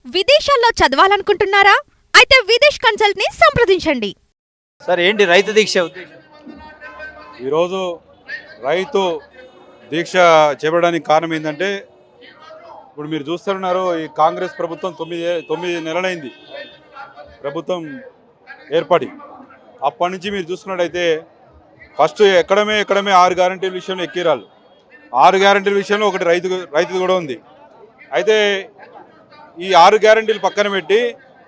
విదేశాల్లో చదవాలనుకుంటున్నారా? అయితే విదేశ్ కన్సల్ట్ ని సంప్రదించండి. సార్ ఏంటి రైతు దీక్ష ఉద్దేశం? ఈరోజు రైతు దీక్ష చేపట్టడానికి కారణం ఏంటంటే ఇప్పుడు మీరు చూస్తున్నారు ఈ కాంగ్రెస్ ప్రభుత్వం తొమ్మిది నెలలైంది ప్రభుత్వం ఏర్పడి. అప్పటి నుంచి మీరు చూసుకున్నట్టయితే ఫస్ట్ ఎక్కడమే 6 గ్యారంటీల విషయంలో ఎక్కిరాలు. 6 గ్యారంటీల విషయంలో ఒకటి రైతు కూడా ఉంది. అయితే ఈ 6 గ్యారంటీలు పక్కన పెట్టి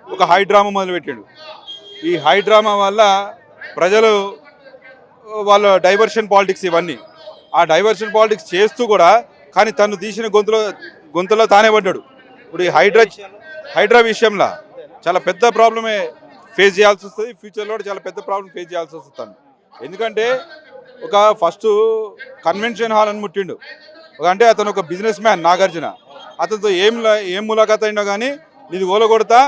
ఒక హైడ్రామా మొదలుపెట్టాడు. ఈ హైడ్రామా వల్ల ప్రజలు వాళ్ళ డైవర్షన్ పాలిటిక్స్ ఇవన్నీ ఆ డైవర్షన్ పాలిటిక్స్ చేస్తూ కూడా కానీ తను తీసిన గొంతులో తానే పడ్డాడు. ఇప్పుడు ఈ హైడ్రా విషయంలో చాలా పెద్ద ప్రాబ్లమే ఫేస్ చేయాల్సి వస్తుంది. ఫ్యూచర్లో కూడా చాలా పెద్ద ప్రాబ్లం ఫేస్ చేయాల్సి వస్తుంది తను. ఎందుకంటే ఒక ఫస్ట్ కన్వెన్షన్ హాల్ అని ముట్టిండు. అంటే అతను ఒక బిజినెస్ మ్యాన్ నాగార్జున. అతనితో ఏం ములాఖాత్ అయినా కానీ నీది గోలగొడతా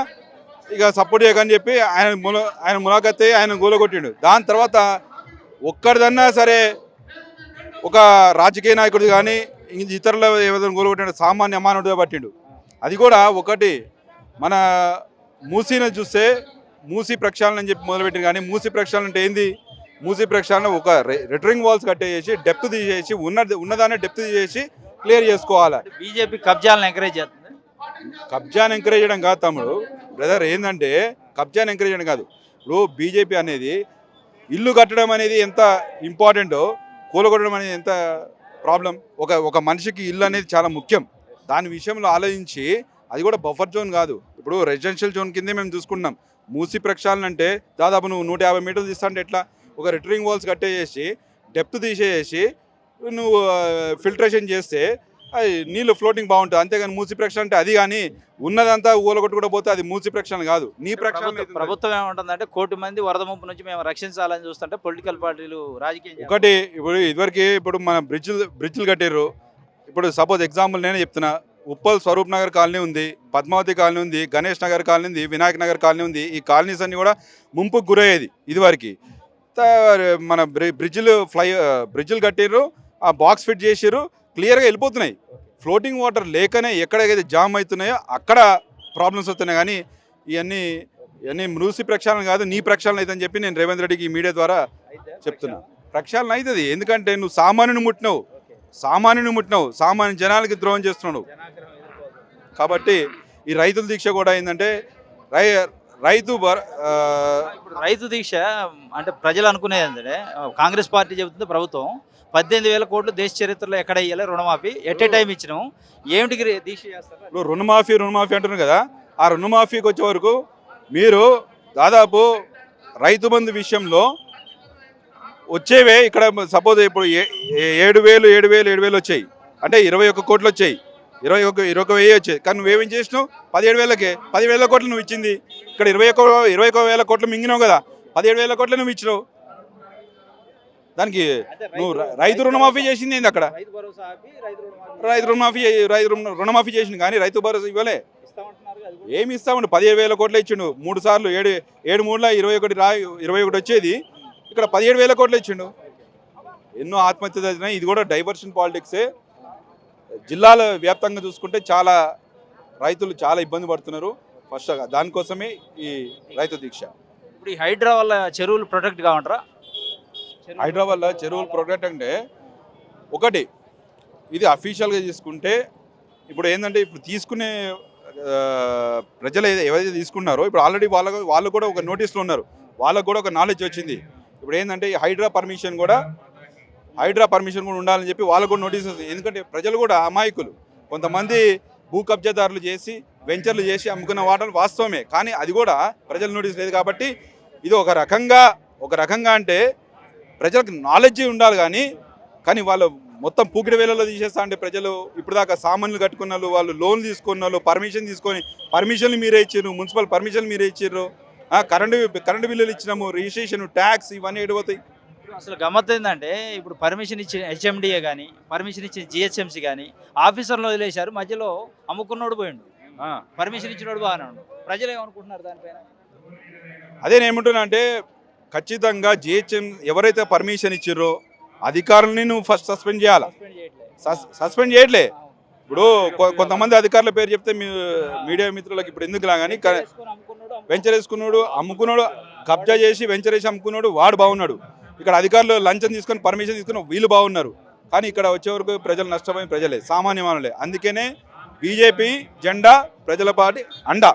ఇక సపోర్ట్ చేయకని చెప్పి ఆయన ములాఖాత్ అయ్యి ఆయన గోలగొట్టిండు. దాని తర్వాత ఒక్కడిదన్నా సరే ఒక రాజకీయ నాయకుడు కానీ ఇతరుల ఏదైనా గోలగొట్టిండు సామాన్య మానవుడిగా పట్టిండు. అది కూడా ఒకటి మన మూసీని చూస్తే మూసీ ప్రక్షాళన అని చెప్పి మొదలుపెట్టింది. కానీ మూసీ ప్రక్షాళన అంటే ఏంది? మూసీ ప్రక్షాళన ఒక రిటరింగ్ వాల్స్ కట్టేసి డెప్త్ తీసేసి ఉన్నదాన్ని డెప్త్ తీసేసి క్లియర్ చేసుకోవాలి. బీజేపీ కబ్జాలను ఎంకరేజ్ చేస్తుంది. కబ్జాను ఎంకరేజ్ చేయడం కాదు తమ్ముడు బ్రదర్. ఏంటంటే కబ్జాను ఎంకరేజ్ చేయడం కాదు. ఇప్పుడు బీజేపీ అనేది ఇల్లు కట్టడం అనేది ఎంత ఇంపార్టెంటో కూలగొట్టడం అనేది ఎంత ప్రాబ్లం. ఒక మనిషికి ఇల్లు అనేది చాలా ముఖ్యం. దాని విషయంలో ఆలోచించి అది కూడా బఫర్ జోన్ కాదు. ఇప్పుడు రెసిడెన్షియల్ జోన్ కిందే మేము చూసుకుంటున్నాం. మూసీ ప్రక్షాళన అంటే దాదాపు నువ్వు 150 మీటర్లు తీస్తా అంటే ఎట్లా? ఒక రిటరింగ్ వాల్స్ కట్టేసి డెప్త్ తీసేసి నువ్వు ఫిల్టరేషన్ చేస్తే అది నీళ్ళు ఫ్లోటింగ్ బాగుంటుంది. అంతేగాని మూసీ ప్రక్షాళన అంటే అది కానీ ఉన్నదంతా ఊలగొట్టు కూడా పోతే అది మూసీ ప్రక్షాళన కాదు. నీ ప్రక్షాళన ప్రభుత్వం ఏమంటుందంటే 1 కోటి మంది వరద ముంపు నుంచి మేము రక్షించాలని చూస్తుంటే పొలిటికల్ పార్టీలు రాజకీయం ఒకటి ఇప్పుడు మన బ్రిడ్జ్లు కట్టారు. ఇప్పుడు సపోజ్ ఎగ్జాంపుల్ నేనే చెప్తున్నా. ఉప్పల్ స్వరూప్ నగర్ కాలనీ ఉంది, పద్మావతి కాలనీ ఉంది, గణేష్ నగర్ కాలనీ ఉంది, వినాయక్ నగర్ కాలనీ ఉంది. ఈ కాలనీస్ అన్నీ కూడా ముంపుకు గురయ్యేది ఇదివరకు. మన బ్రిడ్జ్లు కట్టిర్రు, ఆ బాక్స్ ఫిట్ చేసిర్రు, క్లియర్గా వెళ్ళిపోతున్నాయి. ఫ్లోటింగ్ వాటర్ లేకనే ఎక్కడైతే జామ్ అవుతున్నాయో అక్కడ ప్రాబ్లమ్స్ వస్తున్నాయి. కానీ ఇవన్నీ మూసీ ప్రక్షాళన కాదు, నీ ప్రక్షాళన అవుతుందని చెప్పి నేను రేవంత్ రెడ్డికి ఈ మీడియా ద్వారా చెప్తున్నా. ప్రక్షాళన అవుతుంది. ఎందుకంటే నువ్వు సామాన్యుని ముట్టినావు, సామాన్య జనాలకి ద్రోహం చేస్తున్నావు. కాబట్టి ఈ రైతుల దీక్ష కూడా ఏంటంటే రైతు దీక్ష అంటే ప్రజలు అనుకునేది ఏంటంటే కాంగ్రెస్ పార్టీ చెబుతుంది ప్రభుత్వం 18,000 కోట్లు దేశ చరిత్రలో ఎక్కడ ఇయ్యాలి రుణమాఫీ ఎట్ ఏ టైం ఇచ్చినాం. ఏమిటికి దీక్ష చేస్తారు? ఇప్పుడు రుణమాఫీ అంటున్నారు కదా. ఆ రుణమాఫీకి వచ్చే వరకు మీరు దాదాపు రైతు బంధు విషయంలో వచ్చేవే ఇక్కడ సపోజ్ ఇప్పుడు 7,000 వచ్చాయి అంటే 21 కోట్లు వచ్చాయి, 21,000 వచ్చాయి. కానీ నువ్వేమేం చేసినావు? 17,000కే 10,000 కోట్లు నువ్వు ఇచ్చింది. ఇక్కడ 21,000 కోట్లు మింగినావు కదా, 17,000 కోట్లు నువ్వు ఇచ్చినావు. దానికి నువ్వు రైతు రుణమాఫీ చేసింది ఏంది? అక్కడ రుణమాఫీ చేసింది కానీ రైతు భరోసా ఇవ్వలే. ఏమి ఇస్తామండి? 17,000 కోట్లు ఇచ్చిండు 3 సార్లు. 7 21 వచ్చేది, ఇక్కడ 17,000 కోట్లు ఇచ్చిండు. ఎన్నో ఆత్మహత్యలు జరిగినాయి. ఇది కూడా డైవర్షన్ పాలిటిక్సే. జిల్లాల వ్యాప్తంగా చూసుకుంటే రైతులు చాలా ఇబ్బంది పడుతున్నారు. ఫస్ట్ దానికోసమే ఈ రైతు దీక్ష. ఇప్పుడు ఈ హైడ్రా వల్ల చెరువులు ప్రొటెక్ట్ కావంటారా? హైడ్రా వల్ల చెరువులు ప్రొటెక్ట్ అంటే ఒకటి ఇది అఫీషియల్గా తీసుకుంటే ఇప్పుడు ఏంటంటే ఇప్పుడు తీసుకునే ప్రజలు ఎవరైతే తీసుకున్నారో ఇప్పుడు ఆల్రెడీ వాళ్ళు కూడా ఒక నోటీసులో ఉన్నారు. వాళ్ళకు కూడా ఒక నాలెడ్జ్ వచ్చింది. ఇప్పుడు ఏంటంటే ఈ హైడ్రా పర్మిషన్ కూడా ఉండాలని చెప్పి వాళ్ళకు కూడా నోటీస్ వస్తుంది. ఎందుకంటే ప్రజలు కూడా అమాయకులు. కొంతమంది భూ కబ్జాదారులు చేసి వెంచర్లు చేసి అమ్ముకున్న వాటలు వాస్తవమే. కానీ అది కూడా ప్రజల నోటీస్ లేదు. కాబట్టి ఇది ఒక రకంగా అంటే ప్రజలకు నాలెడ్జ్ ఉండాలి. కానీ వాళ్ళు మొత్తం పూకిడి వేలలో తీసేస్తా అంటే ప్రజలు ఇప్పుడు దాకా సామాన్లు కట్టుకున్న వాళ్ళు లోన్లు తీసుకున్న వాళ్ళు పర్మిషన్లు మీరే ఇచ్చారు, మున్సిపల్ పర్మిషన్లు మీరే ఇచ్చారు, కరెంటు బిల్లులు ఇచ్చినాము, రిజిస్ట్రేషన్ ట్యాక్స్ ఇవన్నీ ఎడిపోతాయి. అసలు గమ్మత్ ఏంటంటే ఇప్పుడు పర్మిషన్ ఇచ్చిన హెచ్ఎండిఏ కానీ పర్మిషన్ ఇచ్చిన జిహెచ్ఎంసీ కానీ ఆఫీసర్లు వదిలేశారు, మధ్యలో అమ్ముకున్నోడు పోయిండు, పర్మిషన్ ఇచ్చినోడు బాగానే ఉండు. ప్రజలు ఏమనుకుంటున్నారు దానిపైన? అదే నేను ఏమంటున్నా అంటే ఖచ్చితంగా జిహెచ్ఎం ఎవరైతే పర్మిషన్ ఇచ్చిర్రో అధికారులని నువ్వు ఫస్ట్ సస్పెండ్ చేయాలి. సస్పెండ్ చేయట్లే. ఇప్పుడు కొంతమంది అధికారుల పేరు చెప్తే మీడియా మిత్రులకు ఇప్పుడు ఎందుకు కానీ వెంచర్ వేసుకున్నాడు అమ్ముకున్నాడు, కబ్జా చేసి వెంచర్ వేసి అమ్ముకున్నాడు, వాడు బాగున్నాడు. ఇక్కడ అధికారులు లంచం తీసుకొని పర్మిషన్ తీసుకుని వీళ్ళు బాగున్నారు. కానీ ఇక్కడ వచ్చే వరకు ప్రజలు నష్టపోయిన ప్రజలే, సామాన్య మానవులే. అందుకనే బీజేపీ జెండా ప్రజల పార్టీ అండ.